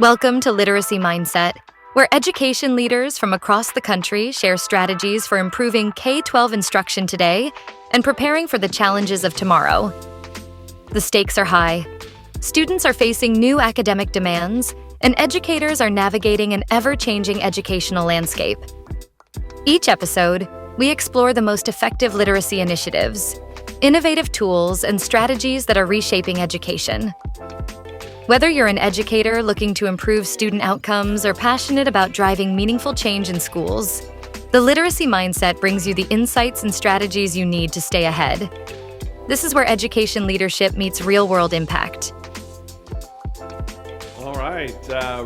Welcome to Literacy Mindset, where education leaders from across the country share strategies for improving K-12 instruction today and preparing for the challenges of tomorrow. The stakes are high. Students are facing new academic demands, and educators are navigating an ever-changing educational landscape. Each episode, we explore the most effective literacy initiatives, innovative tools, and strategies that are reshaping education. Whether you're an educator looking to improve student outcomes or passionate about driving meaningful change in schools, the Literacy Mindset brings you the insights and strategies you need to stay ahead. This is where education leadership meets real-world impact. All right,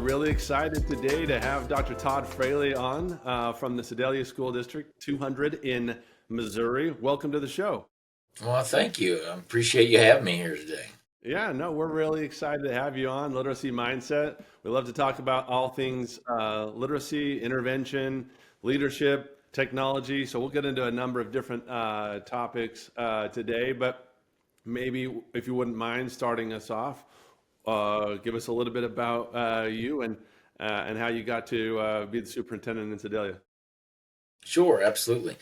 really excited today to have Dr. Todd Fraley on from the Sedalia School District 200 in Missouri. Welcome to the show. Well, thank you. I appreciate you having me here today. Yeah, no, we're really excited to have you on Literacy Mindset. We love to talk about all things literacy, intervention, leadership, technology. So we'll get into a number of different topics today, but maybe if you wouldn't mind starting us off, give us a little bit about you and how you got to be the superintendent in Sedalia. Sure, absolutely.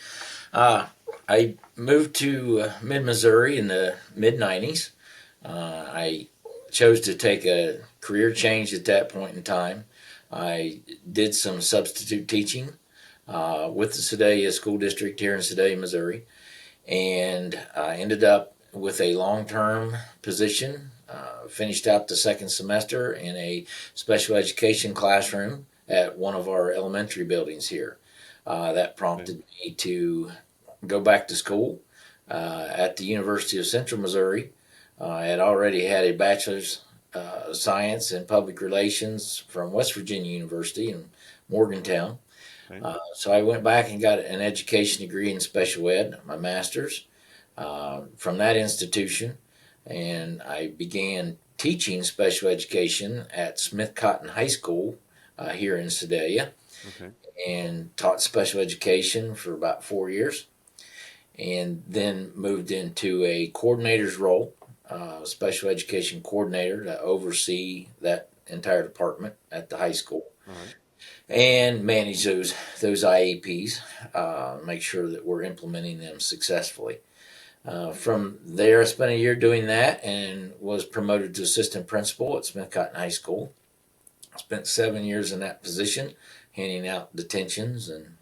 I moved to mid-Missouri in the mid-90s. I chose to take a career change at that point in time. I did some substitute teaching with the Sedalia School District here in Sedalia, Missouri, and I ended up with a long-term position. Finished out the second semester in a special education classroom at one of our elementary buildings here. That prompted me to go back to school at the University of Central Missouri. I had already had a bachelor's of science in public relations from West Virginia University in Morgantown. Okay. So I went back and got an education degree in special ed, my master's, from that institution. And I began teaching special education at Smith Cotton High School here in Sedalia. Okay. And taught special education for about 4 years, and then moved into a coordinator's role, special education coordinator, to oversee that entire department at the high school. All right. And manage those IEPs, make sure that we're implementing them successfully. From there, I spent a year doing that and was promoted to assistant principal at Smith Cotton High School. I spent 7 years in that position, handing out detentions and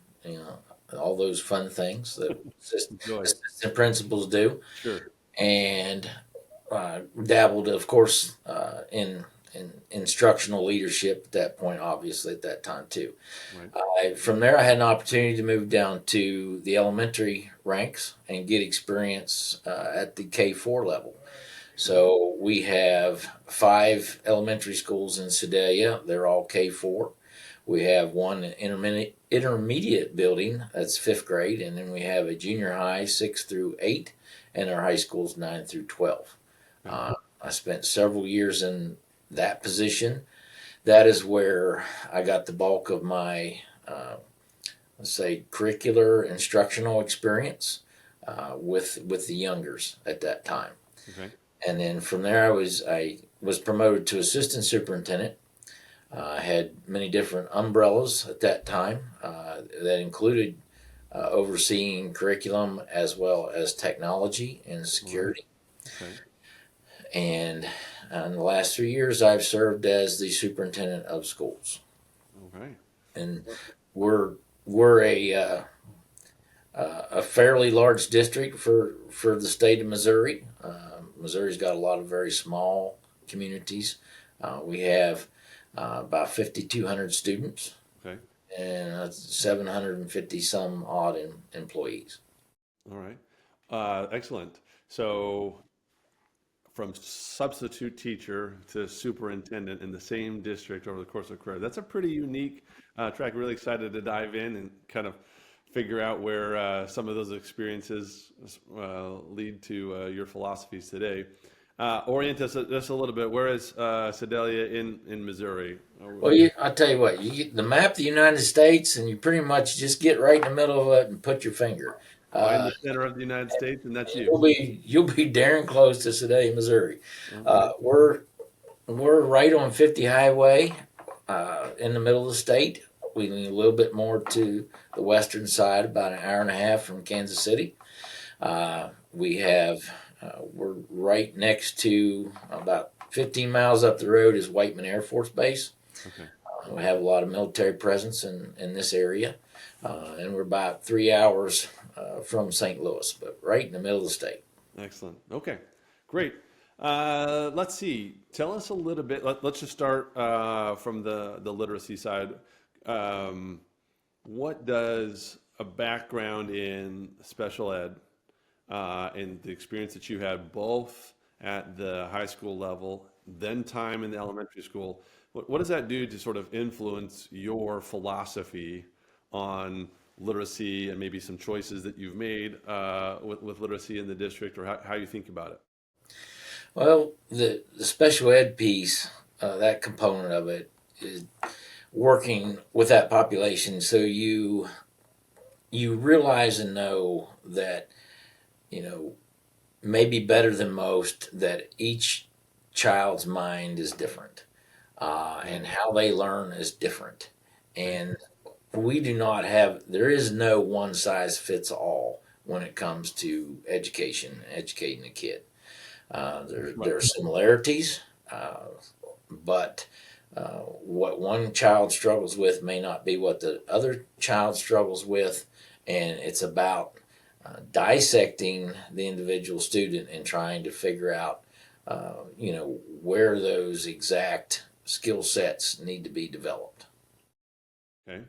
all those fun things that assistant principals do. Sure. And dabbled, of course, in instructional leadership at that point, obviously at that time too. Right. From there, I had an opportunity to move down to the elementary ranks and get experience at the K-4 level. So we have 5 elementary schools in Sedalia. They're all K-4. We have one intermediate building, that's 5th grade, and then we have a junior high 6 through 8, and our high schools 9 through 12. I spent several years in that position. That is where I got the bulk of my, let's say, curricular instructional experience with the youngers at that time. Okay. And then from there, I was promoted to assistant superintendent. I had many different umbrellas at that time that included overseeing curriculum as well as technology and security. Okay. And in the last 3 years, I've served as the superintendent of schools. Okay. And we're a fairly large district for the state of Missouri. Missouri's got a lot of very small communities. We have about 5,200 students. Okay. And 750 some odd employees. All right. Excellent. So from substitute teacher to superintendent in the same district over the course of a career, that's a pretty unique track. Really excited to dive in and kind of figure out where some of those experiences lead to your philosophies today. Orient us just a little bit. Where is Sedalia in Missouri? Well, I'll tell you what, you get the map of the United States and you pretty much just get right in the middle of it and put your finger. In the center of the United States, and that's you. You'll be darn close to Sedalia, Missouri. Okay. We're right on 50 Highway. in the middle of the state. We lean a little bit more to the western side, about an hour and a half from Kansas City. We're right next to, about 15 miles up the road is Whiteman Air Force Base. Okay. We have a lot of military presence in this area, and we're about 3 hours from St. Louis, but right in the middle of the state. Excellent. Okay, great. Let's see. Tell us a little bit. Let's just start from the literacy side. What does a background in special ed and the experience that you had both at the high school level, then time in the elementary school, what does that do to sort of influence your philosophy on literacy and maybe some choices that you've made with literacy in the district, or how you think about it? Well, the special ed piece, that component of it, is working with that population. So you realize and know that, maybe better than most, that each child's mind is different, and how they learn is different. And there is no one size fits all when it comes to educating a kid. There are similarities, but what one child struggles with may not be what the other child struggles with, and it's about dissecting the individual student and trying to figure out, where those exact skill sets need to be developed. Okay.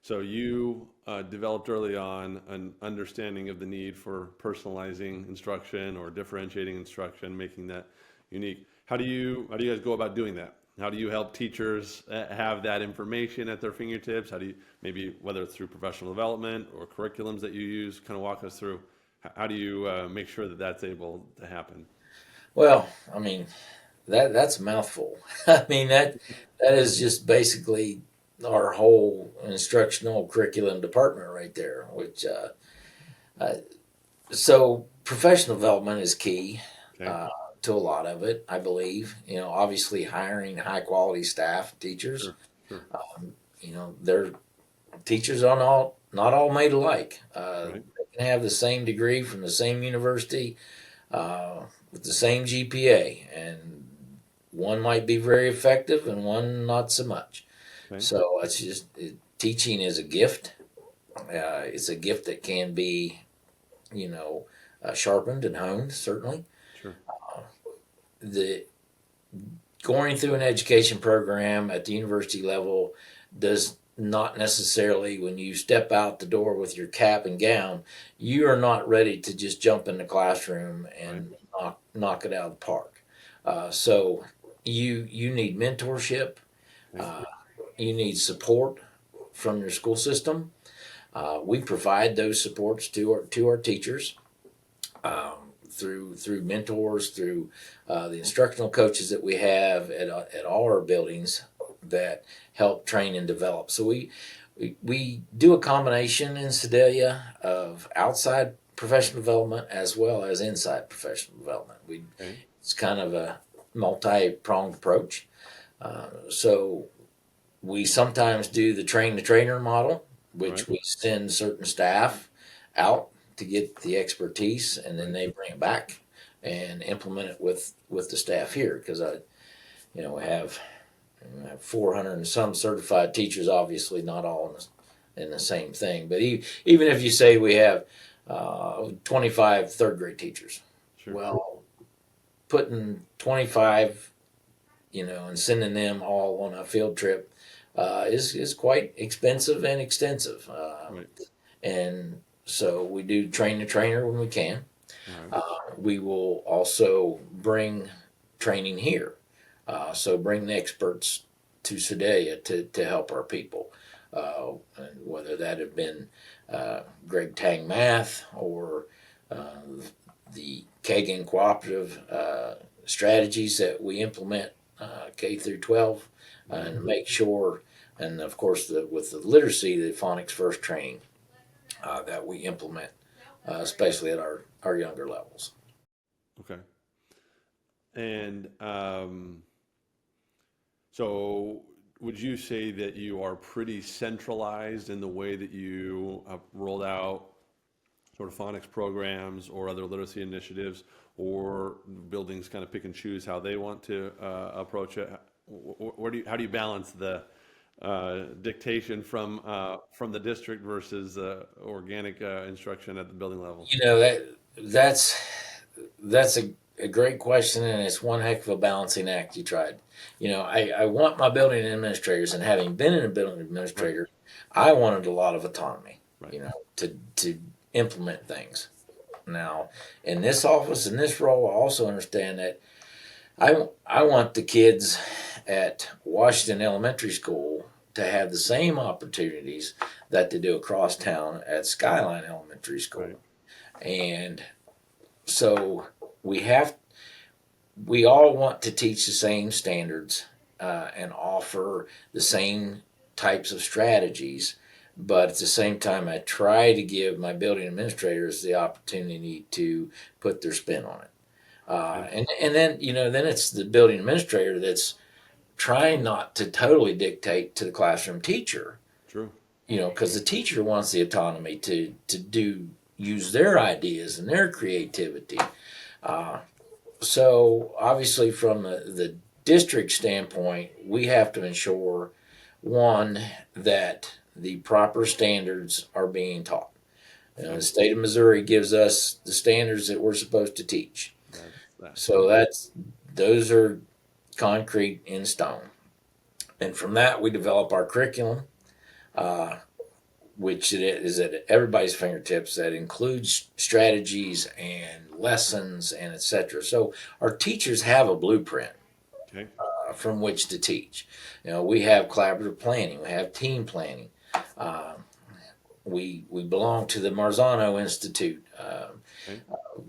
So you developed early on an understanding of the need for personalizing instruction or differentiating instruction, making that unique. How do you guys go about doing that? How do you help teachers have that information at their fingertips? How do you, maybe whether it's through professional development or curriculums that you use, kind of walk us through, how do you make sure that that's able to happen? Well, I mean, that's a mouthful. I mean, that is just basically our whole instructional curriculum department right there. So professional development is key. Okay. To a lot of it, I believe. Obviously hiring high quality staff, teachers. Sure. Sure. They're teachers are not all made alike. Right. They can have the same degree from the same university, with the same GPA, and one might be very effective and one not so much. Okay. So teaching is a gift. It's a gift that can be, sharpened and honed, certainly. Sure. The Going through an education program at the university level does not necessarily, when you step out the door with your cap and gown, you are not ready to just jump in the classroom and knock it out of the park. So you need mentorship. You need support from your school system. We provide those supports to our teachers. Through mentors, through the instructional coaches that we have at all our buildings that help train and develop. So we do a combination in Sedalia of outside professional development as well as inside professional development. It's kind of a multi-pronged approach. So we sometimes do the train-the-trainer model, which we send certain staff out to get the expertise, and then they bring it back and implement it with the staff here. Because we have 400 and some certified teachers, obviously not all in the same thing. But even if you say we have 25 third grade teachers, Sure. well, putting 25, and sending them all on a field trip is quite expensive and extensive. And so we do train the trainer when we can. Right. We will also bring training here. So bring the experts to Sedalia to help our people. And whether that have been Greg Tang Math or the Kagan cooperative strategies that we implement K through 12 and make sure, and of course with the literacy, the Phonics First training that we implement, especially at our younger levels. Okay. And so would you say that you are pretty centralized in the way that you have rolled out sort of phonics programs or other literacy initiatives, or buildings kind of pick and choose how they want to approach it? How do you balance the dictation from the district versus organic instruction at the building level? That's a great question, and it's one heck of a balancing act you tried. I want my building administrators, and having been a building administrator, I wanted a lot of autonomy, Right. to implement things. Now, in this office, in this role, I also understand that I want the kids at Washington Elementary School to have the same opportunities that they do across town at Skyline Elementary School. Right. And so we all want to teach the same standards and offer the same types of strategies, but at the same time, I try to give my building administrators the opportunity to put their spin on it. And then then it's the building administrator that's trying not to totally dictate to the classroom teacher. True. Because the teacher wants the autonomy to use their ideas and their creativity. So obviously, from the district standpoint, we have to ensure, one, that the proper standards are being taught. The state of Missouri gives us the standards that we're supposed to teach. So those are concrete in stone. And from that, we develop our curriculum, which is at everybody's fingertips. That includes strategies and lessons and etc. So our teachers have a blueprint from which to teach. We have collaborative planning, we have team planning. We belong to the Marzano Institute.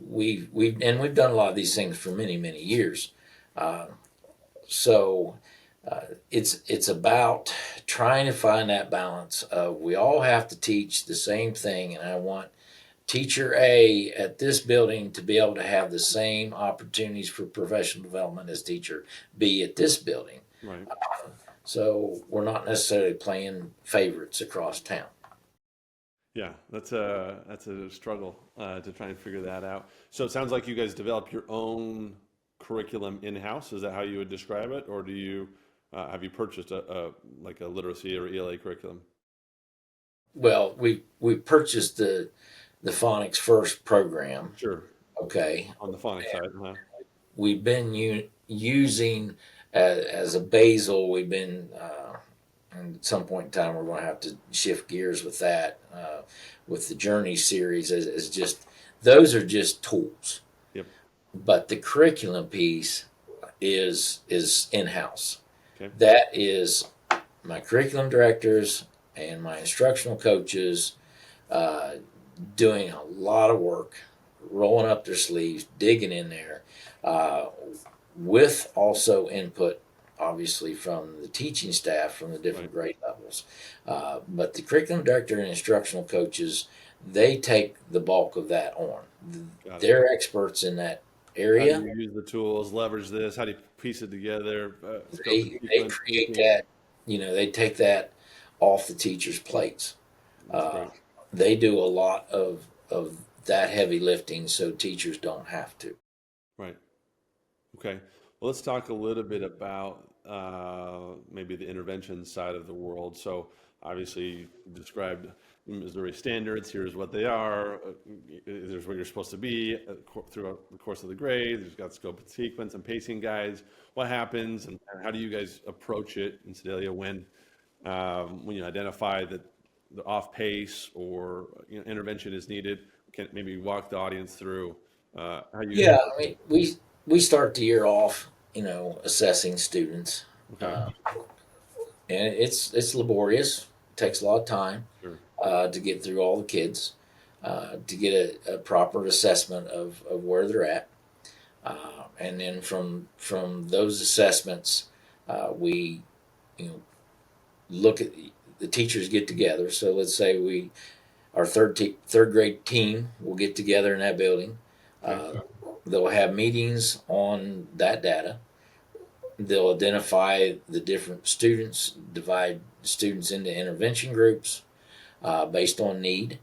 We've done a lot of these things for many years. So it's about trying to find that balance of, we all have to teach the same thing, and I want teacher A at this building to be able to have the same opportunities for professional development as teacher B at this building. Right. So we're not necessarily playing favorites across town. Yeah, that's a struggle to try and figure that out. So it sounds like you guys develop your own curriculum in-house. Is that how you would describe it, or do you have you purchased a literacy or ELA curriculum? Well, we purchased the Phonics First program. Sure. Okay. On the phonics side, huh? We've been using as a basal. We've been and at some point in time, we're going to have to shift gears with that, with the Journey series, as just, those are just tools. Yep. But the curriculum piece is in-house. Okay. That is my curriculum directors and my instructional coaches doing a lot of work, rolling up their sleeves, digging in there, with also input, obviously, from the teaching staff from the different grade levels. But the curriculum director and instructional coaches, they take the bulk of that on. They're experts in that area. How do you use the tools, leverage this? How do you piece it together? They create that, they take that off the teachers' plates. They do a lot of that heavy lifting so teachers don't have to. Right. Okay. Well, let's talk a little bit about maybe the intervention side of the world. So obviously you described Missouri standards. Here's what they are. There's where you're supposed to be throughout the course of the grade. There's got scope and sequence and pacing guides. What happens and how do you guys approach it in Sedalia when you identify that the off pace or intervention is needed? Can maybe walk the audience through how you? Yeah, I mean, we start the year off, assessing students. Okay. And it's laborious. It takes a lot of time. Sure. To get through all the kids, to get a proper assessment of where they're at. And then from those assessments, we look at the teachers get together. So let's say our third grade team will get together in that building. They'll have meetings on that data. they'll identify the different students, divide students into intervention groups based on need.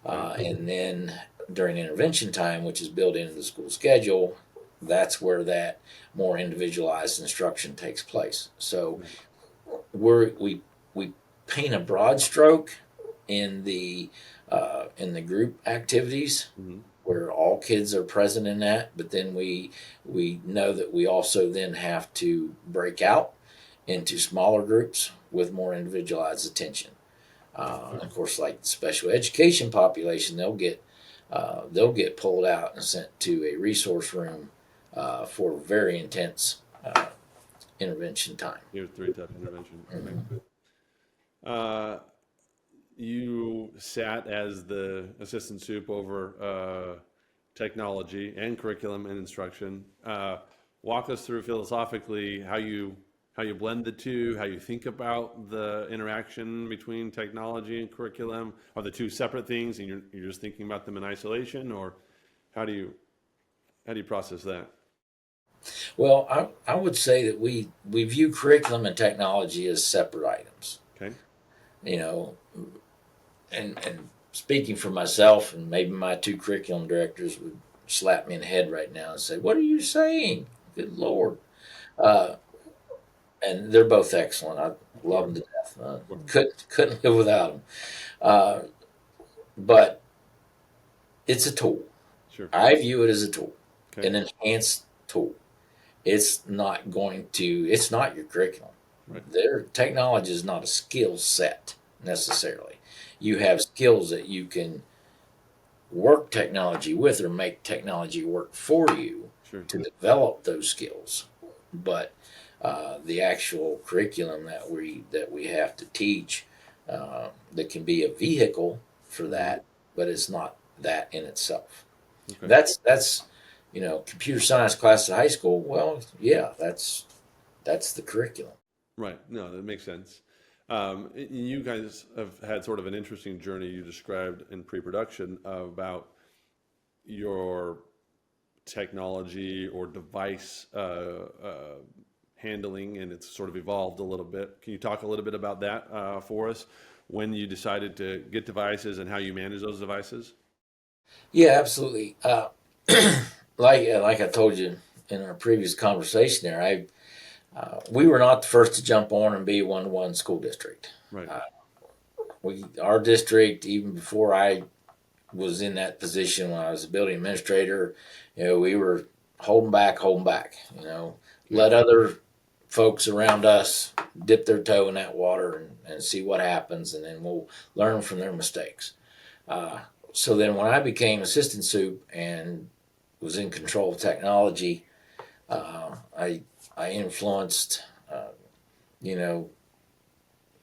And then during intervention time, which is built into the school schedule, that's where that more individualized instruction takes place. So we paint a broad stroke in the group activities where all kids are present in that, but then we know that we also then have to break out into smaller groups with more individualized attention. Of course, like the special education population, they'll get pulled out and sent to a resource room for very intense intervention time. Year 3 type intervention. Okay. You sat as the assistant soup over technology and curriculum and instruction. Walk us through philosophically how you blend the two, how you think about the interaction between technology and curriculum. Are the two separate things, and you're just thinking about them in isolation, or how do you process that? Well, I would say that we view curriculum and technology as separate items. Okay. You know, and speaking for myself, and maybe my two curriculum directors would slap me in the head right now and say, "What are you saying? Good Lord!" And they're both excellent. I love them to death. Couldn't live without them. But it's a tool. Sure. I view it as a tool, Okay. an enhanced tool. It's not your curriculum. Right. Their technology is not a skill set necessarily. You have skills that you can work technology with or make technology work for you Sure. to develop those skills. But the actual curriculum that we have to teach that can be a vehicle for that, but it's not that in itself. Okay. That's computer science class at high school. Well, yeah, that's the curriculum. Right. No, that makes sense. You guys have had sort of an interesting journey you described in pre-production about your technology or device handling, and it's sort of evolved a little bit. Can you talk a little bit about that for us, when you decided to get devices and how you manage those devices? Yeah, absolutely. Like I told you in our previous conversation there, we were not the first to jump on and be a one-to-one school district. Right. Our district, even before I was in that position when I was a building administrator, we were holding back, let other folks around us dip their toe in that water and see what happens, and then we'll learn from their mistakes. So then when I became assistant soup and was in control of technology, I influenced, the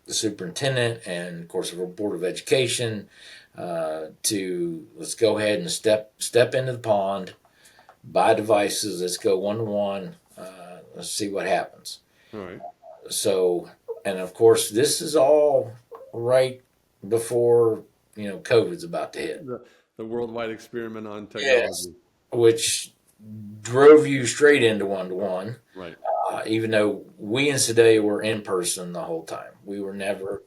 superintendent and, of course, the board of education to let's go ahead and step into the pond, buy devices. Let's go one-to-one. Let's see what happens. All right. So, and of course, this is all right before COVID's about to hit. The worldwide experiment on technology. Yes, which drove you straight into one-to-one. Right. Even though we in Sedalia were in person the whole time. We were never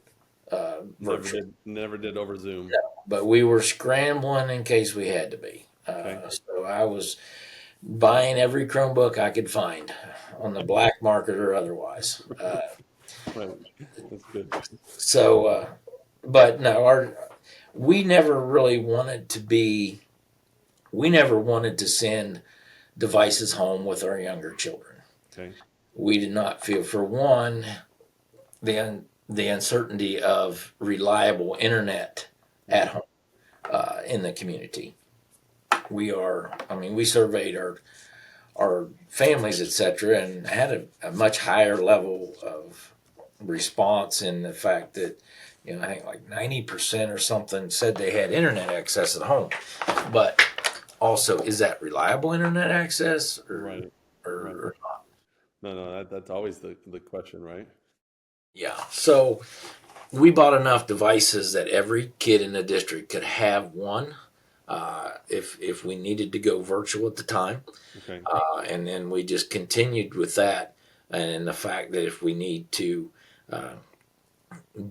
virtual. Never did over Zoom. No, but we were scrambling in case we had to be. Okay. So I was buying every Chromebook I could find on the black market or otherwise. Right. That's good. So, but no, we never really wanted to be. We never wanted to send devices home with our younger children. Okay. We did not feel, for one, the uncertainty of reliable internet at home in the community. We surveyed our families, etc., and had a much higher level of response in the fact that, I think like 90% or something said they had internet access at home. But also, is that reliable internet access or not? No, that's always the question, right? Yeah. So we bought enough devices that every kid in the district could have one if we needed to go virtual at the time. Okay. And then we just continued with that and the fact that if we need to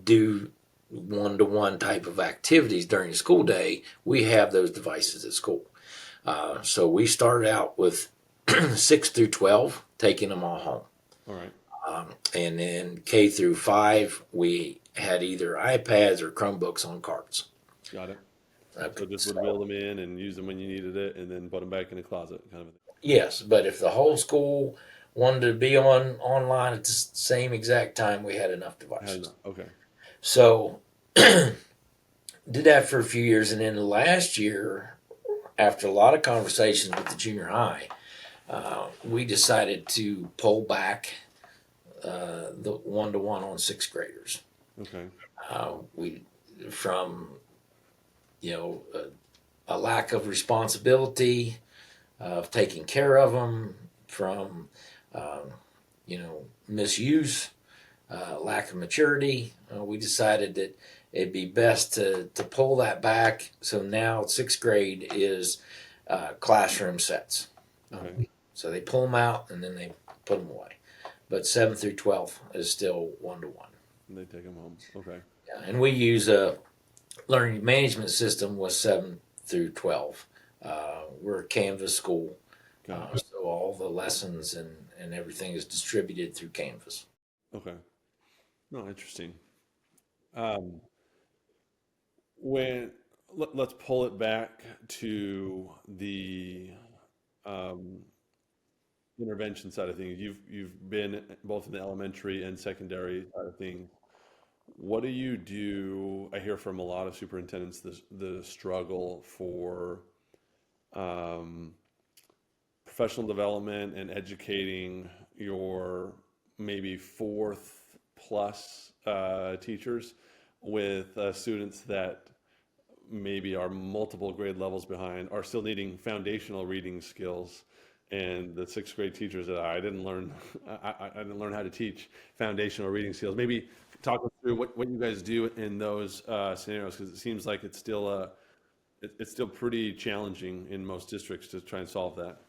do one-to-one type of activities during the school day, we have those devices at school. So we started out with 6 through 12, taking them all home. All right. And then K through 5, we had either iPads or Chromebooks on carts. Got it. Okay, So just would wheel them in and use them when you needed it, and then put them back in the closet, kind of a thing. yes, but if the whole school wanted to be online at the same exact time, we had enough devices. Okay. So did that for a few years, and then last year, after a lot of conversations with the junior high, we decided to pull back the one-to-one on sixth graders. Okay. We from a lack of responsibility of taking care of them, from misuse, lack of maturity. We decided that it'd be best to pull that back. So now sixth grade is classroom sets. Okay. So they pull them out and then they put them away. But 7th through 12th is still one-to-one. And they take them home. Okay. Yeah, and we use a learning management system with 7 through 12. We're a Canvas school, so all the lessons and everything is distributed through Canvas. Okay. No, interesting. Let's pull it back to the intervention side of things. You've been both in the elementary and secondary side of things. What do you do? I hear from a lot of superintendents the struggle for professional development and educating your maybe fourth plus teachers with students that maybe are multiple grade levels behind, are still needing foundational reading skills. And the sixth grade teachers that I didn't learn, I didn't learn how to teach foundational reading skills. Maybe talk us through what you guys do in those scenarios, because it seems like it's still pretty challenging in most districts to try and solve that.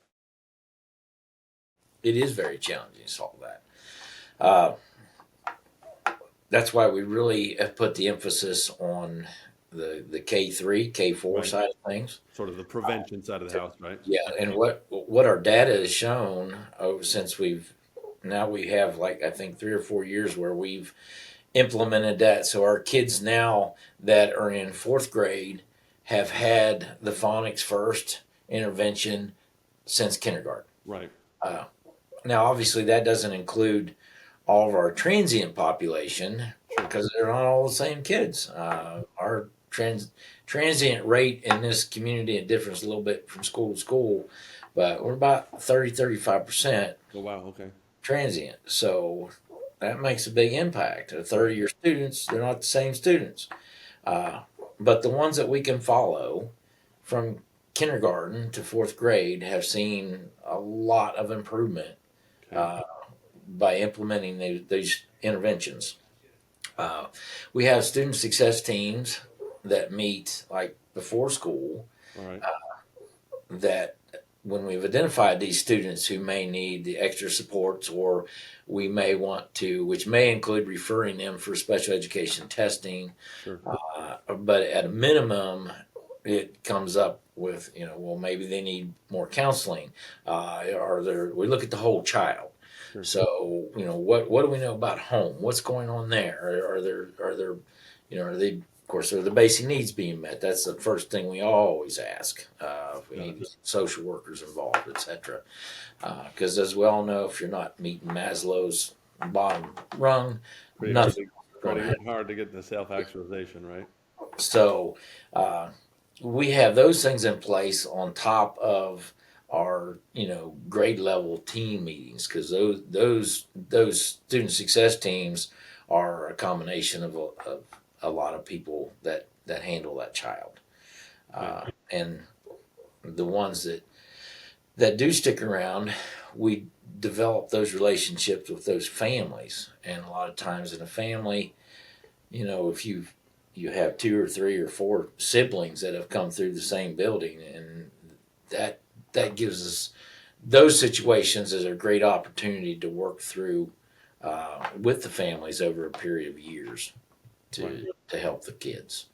It is very challenging to solve that. That's why we really have put the emphasis on the K3, K4 Right. side of things. Sort of the prevention side of the house, right? Yeah, and what our data has shown since we have like I think 3 or 4 years where we've implemented that. So our kids now that are in fourth grade have had the phonics first intervention since kindergarten. Right. Now, obviously, that doesn't include all of our transient population because they're not all the same kids. Our transient rate in this community, it differs a little bit from school to school, but we're about 35%. Oh, wow. Okay. Transient. So that makes a big impact. A third of your students, they're not the same students. But the ones that we can follow from kindergarten to fourth grade have seen a lot of improvement by implementing these interventions. We have student success teams that meet like before school. All right. That when we've identified these students who may need the extra supports, or we may want to, which may include referring them for special education testing. Sure. But at a minimum, it comes up with, well, maybe they need more counseling. We look at the whole child. Sure. So, what do we know about home? What's going on there? Are they, of course, are the basic needs being met? That's the first thing we always ask. If we need social workers involved, etc. Because as we all know, if you're not meeting Maslow's bottom rung, nothing. Hard to get the self-actualization, right? So we have those things in place on top of our grade level team meetings, because those student success teams are a combination of a lot of people that handle that child, and the ones that do stick around, we develop those relationships with those families. And a lot of times in a family, if you have 2 or 3 or 4 siblings that have come through the same building, and that gives us those situations is a great opportunity to work through with the families over a period of years Right. to help the kids.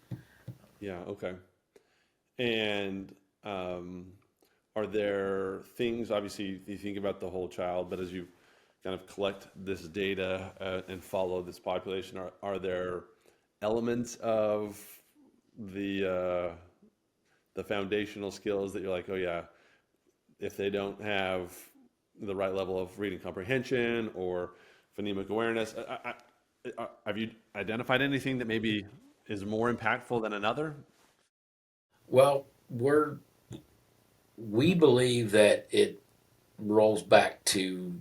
Yeah. Okay. And are there things, obviously, you think about the whole child, but as you kind of collect this data and follow this population, are there elements of the the foundational skills that you're like, oh yeah, if they don't have the right level of reading comprehension or phonemic awareness, have you identified anything that maybe is more impactful than another? Well, we believe that it rolls back to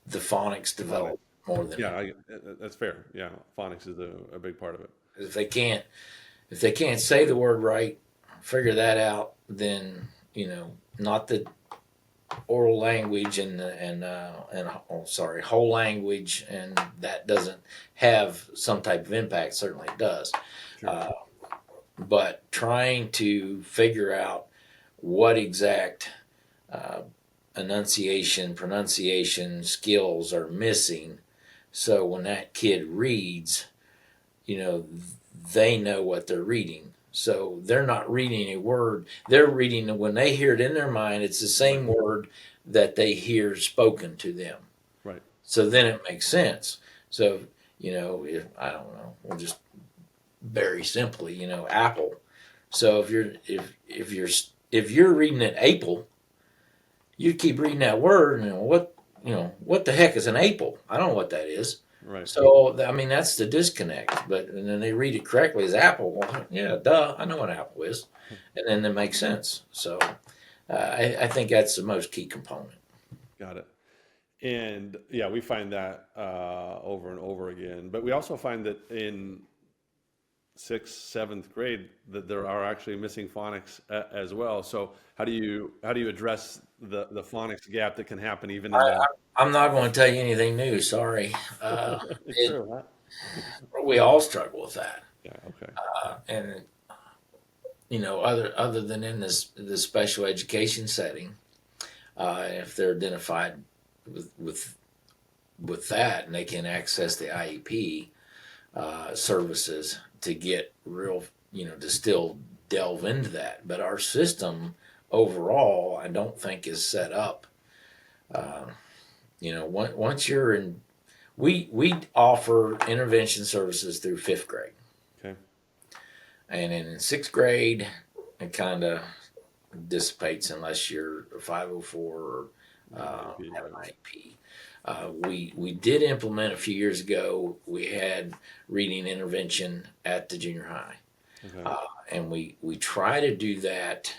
the phonics Phonics. development more than Yeah, anything. that's fair. Yeah, phonics is a big part of it. If they can't if they can't say the word right, figure that out, then not the oral language and sorry, whole language, and that doesn't have some type of impact. Certainly it does, Sure. but trying to figure out what exact uh, enunciation, pronunciation skills are missing, so when that kid reads, you know, they know what they're reading. So they're not reading a word. They're reading, when they hear it in their mind, it's the Right. same word that they hear spoken to them. Right. So then it makes sense. So, if I don't know, we'll just very simply, apple. So if you're reading an apple, you keep reading that word, and what the heck is an apple? I don't know what that is. Right. So I mean, that's the disconnect. But and then they read it correctly as apple. Well, yeah, duh, I know what apple is, and then it makes sense. So I think that's the most key component. Got it. And yeah, we find that over and over again. But we also find that in sixth, seventh grade that there are actually missing phonics as well. So how do you address the phonics gap that can happen even in the I'm not going to tell you anything new. Sorry. it's true, huh? We all struggle with that, Yeah, okay. and other than in this special education setting, if they're identified with that, and they can access the IEP services to get real, to still delve into that. But our system overall, I don't think is set up. Once you're in, we offer intervention services through fifth grade, Okay. and then in sixth grade, it kind of dissipates unless you're a 504 or IEP, have an right. IEP. We did implement a few years ago. We had reading intervention at the junior high, Okay. and we try to do that,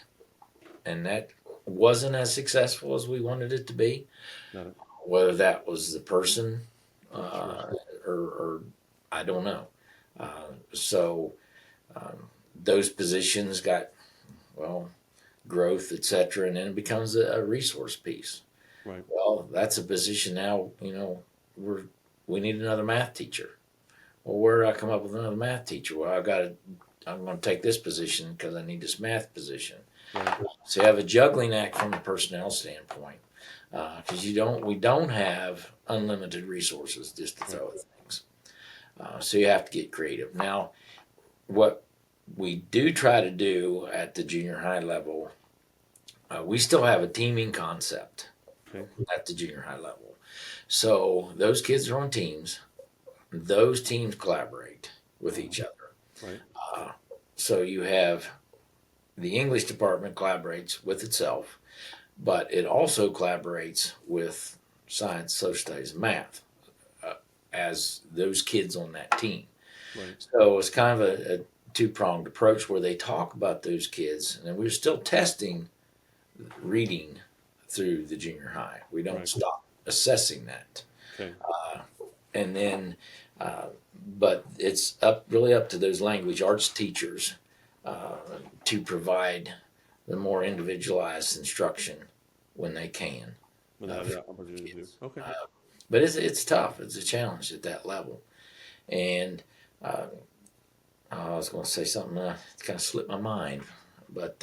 and that wasn't as successful as we wanted it to be. Got it. Whether that was the person, Sure. or I don't know. So those positions got, well, growth, etc., and then it becomes a resource piece. Right. Well, that's a position now. We need another math teacher. Well, where do I come up with another math teacher? Well, I'm going to take this position because I need this math position. Right. So you have a juggling act from the personnel standpoint, because we don't have unlimited resources just to Right. throw at things. So you have to get creative. Now, what we do try to do at the junior high level, we still have a teaming concept Okay. at the junior high level. So those kids are on teams. Those teams collaborate with each other. Right. So you have the English department collaborates with itself, but it also collaborates with science, social studies, and math as those kids on that team. Right. So it's kind of a two-pronged approach where they talk about those kids, and we're still testing reading through the junior high. We don't Right. stop assessing that. Okay. And then, but it's really up to those language arts teachers to provide the more individualized instruction when they can. When they have that opportunity to do. Okay. But it's tough. It's a challenge at that level. And I was going to say something that kind of slipped my mind, but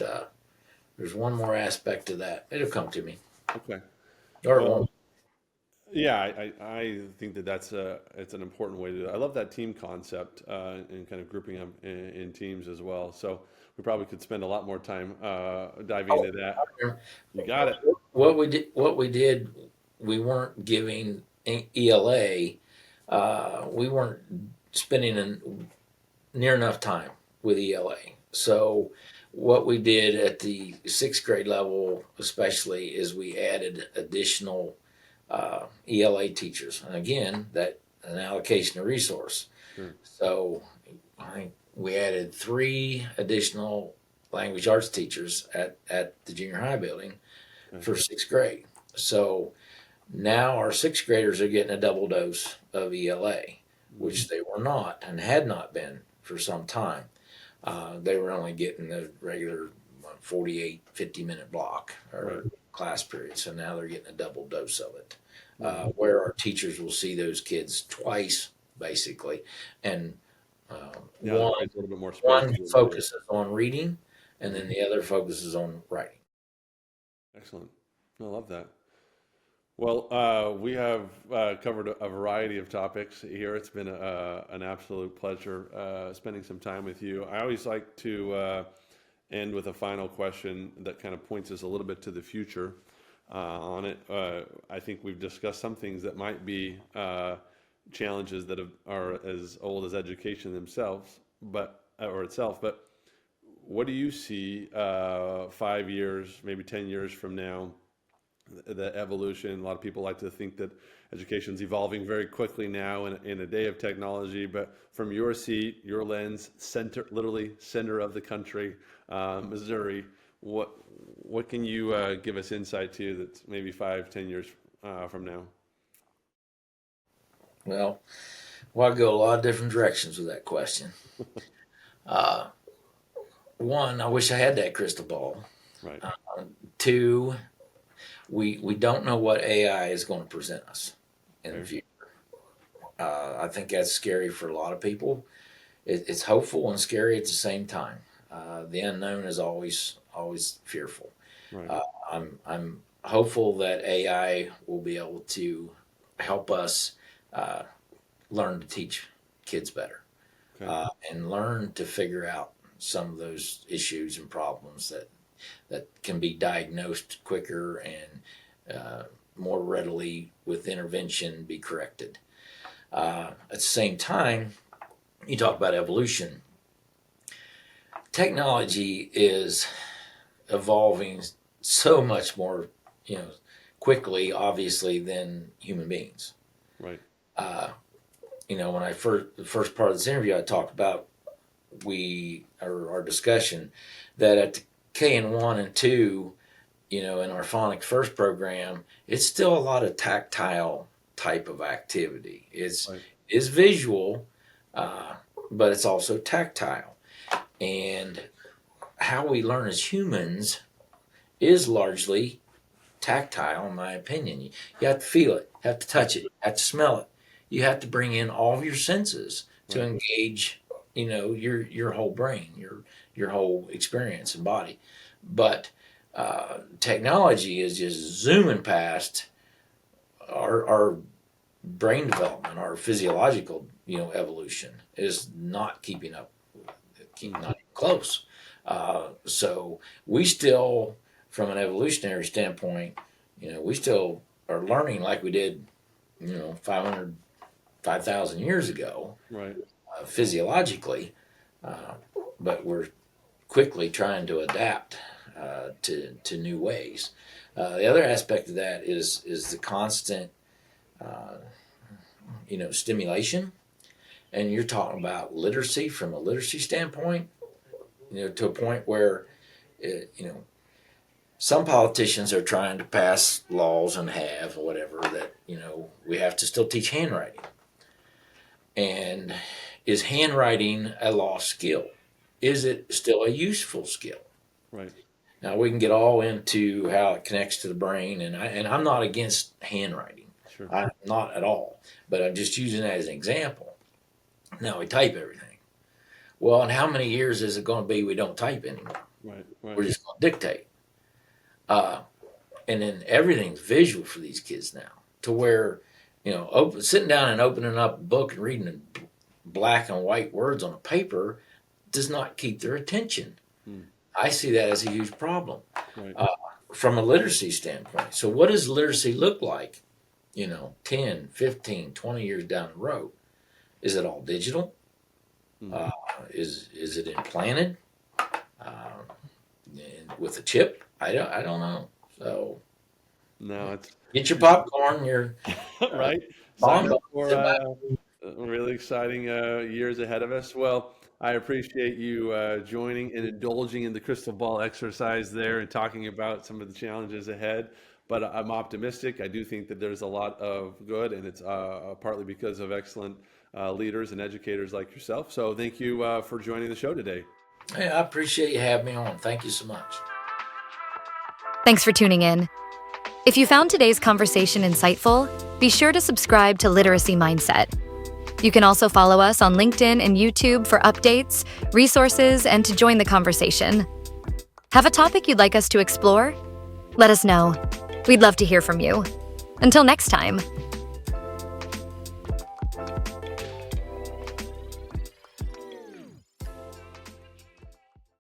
there's one more aspect to that. It'll come to me. Okay. or it Well, won't. yeah, I think that it's an important way to do it. I love that team concept and kind of grouping them in teams as well. So we probably could spend a lot more time diving into that. You got it. What we did, we weren't giving ELA. We weren't spending near enough time with ELA. So what we did at the sixth grade level, especially, is we added additional ELA teachers, and again, that an allocation of resource. Sure. So I think we added 3 additional language arts teachers at the junior high building Okay. for sixth grade. So now our sixth graders are getting a double dose of ELA, which they were not and had not been for some time. They were only getting the regular 48, 50-minute block or Right. class period. So now they're getting a double dose of it, Mhm. where our teachers will see those kids twice, basically. And Yeah, that one, creates a little bit more space one to do more. focuses on reading, and then Mhm. the other focuses on writing. Excellent. I love that. Well, we have covered a variety of topics here. It's been an absolute pleasure spending some time with you. I always like to end with a final question that kind of points us a little bit to the future on it. I think we've discussed some things that might be challenges that are as old as education themselves, but or itself. But what do you see 5 years, maybe 10 years from now? The evolution. A lot of people like to think that education is evolving very quickly now in a day of technology. But from your seat, your lens, center, literally center of the country, Missouri, what can you give us insight to that's maybe 5, 10 years from now? Well, I go a lot of different directions with that question. Uh, One, I wish I had that crystal ball. Right. Two, we don't know what AI is going to present us in the Okay. future. I think that's scary for a lot of people. It's hopeful and scary at the same time. The unknown is always fearful. Right. Uh, I'm hopeful that AI will be able to help us uh, learn to teach kids better, Okay. and learn to figure out some of those issues and problems that can be diagnosed quicker and more readily with intervention be corrected. At the same time, you talk about evolution. Technology is evolving so much more, you know, quickly, obviously, than human beings. Right. Uh, when the first part of this interview, I talked about our discussion that at the K and 1 and 2, in our Phonics-First program, it's still a lot of tactile type of activity. Right. It's visual, uh, but it's also tactile. And how we learn as humans is largely tactile, in my opinion. You have to feel it, have to touch it, have to smell it. You have to bring in all of your senses to Right. engage, your whole brain, your whole experience and body. But technology is just zooming past our brain development, our physiological, evolution is not keeping up, not even close. So we still, from an evolutionary standpoint, we still are learning like we did, 500, 5,000 years ago, Right. physiologically, uh, but we're quickly trying to adapt to new ways. The other aspect of that is the constant, uh, stimulation, and you're talking about literacy from a literacy standpoint, to a point where, you know, some politicians are trying to pass laws and have or whatever that we have to still teach handwriting. And is handwriting a lost skill? Is it still a useful skill? Right. Now we can get all into how it connects to the brain, and I'm not against handwriting. Sure. I'm not at all, but I'm just using that as an example. Now we type everything. Well, in how many years is it going to be we don't type anymore? Right. Right. We're just going to dictate. Uh, and then everything's visual for these kids now, to where, sitting down and opening up a book and reading in black and white words on a paper does not keep their attention. I see that as a huge problem. Right. From a literacy standpoint. So what does literacy look like, 10, 15, 20 years down the road? Is it all digital? Is it implanted with a chip? I don't know. So No, it's get your popcorn, your right. Sign up for really exciting years ahead of us. Well, I appreciate you joining and indulging in the crystal ball exercise there and talking about some of the challenges ahead. But I'm optimistic. I do think that there's a lot of good, and it's partly because of excellent leaders and educators like yourself. So thank you for joining the show today. Hey, I appreciate you having me on. Thank you so much. Thanks for tuning in. If you found today's conversation insightful, be sure to subscribe to Literacy Mindset. You can also follow us on LinkedIn and YouTube for updates, resources, and to join the conversation. Have a topic you'd like us to explore? Let us know. We'd love to hear from you. Until next time.